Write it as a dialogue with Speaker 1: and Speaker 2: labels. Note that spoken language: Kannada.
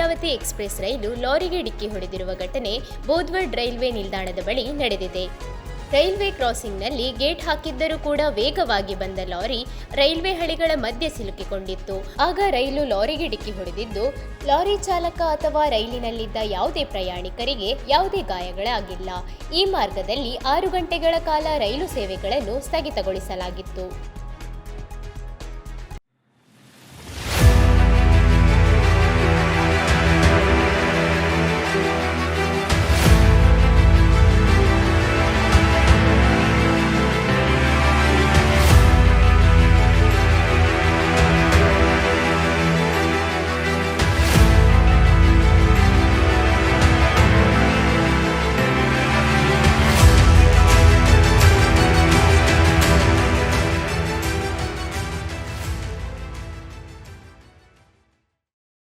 Speaker 1: ನೇತ್ರಾವತಿ ಎಕ್ಸ್‌ಪ್ರೆಸ್ ರೈಲು ಲಾರಿಗೆ ಡಿಕ್ಕಿ ಹೊಡೆದಿರುವ ಘಟನೆ ಬೋದ್ವರ್ಡ್ ರೈಲ್ವೆ ನಿಲ್ದಾಣದ ಬಳಿ ನಡೆದಿದೆ. ರೈಲ್ವೆ ಕ್ರಾಸಿಂಗ್ನಲ್ಲಿ ಗೇಟ್ ಹಾಕಿದ್ದರೂ ಕೂಡ ವೇಗವಾಗಿ ಬಂದ ಲಾರಿ ರೈಲ್ವೆ ಹಳಿಗಳ ಮಧ್ಯೆ ಸಿಲುಕಿಕೊಂಡಿತ್ತು. ಆಗ ರೈಲು ಲಾರಿಗೆ ಡಿಕ್ಕಿ ಹೊಡೆದಿದ್ದು, ಲಾರಿ ಚಾಲಕ ಅಥವಾ ರೈಲಿನಲ್ಲಿದ್ದ ಯಾವುದೇ ಪ್ರಯಾಣಿಕರಿಗೆ ಯಾವುದೇ ಗಾಯಗಳಾಗಿಲ್ಲ. ಈ ಮಾರ್ಗದಲ್ಲಿ 6 ಗಂಟೆಗಳ ಕಾಲ ರೈಲು ಸೇವೆಗಳನ್ನು ಸ್ಥಗಿತಗೊಳಿಸಲಾಗಿತ್ತು.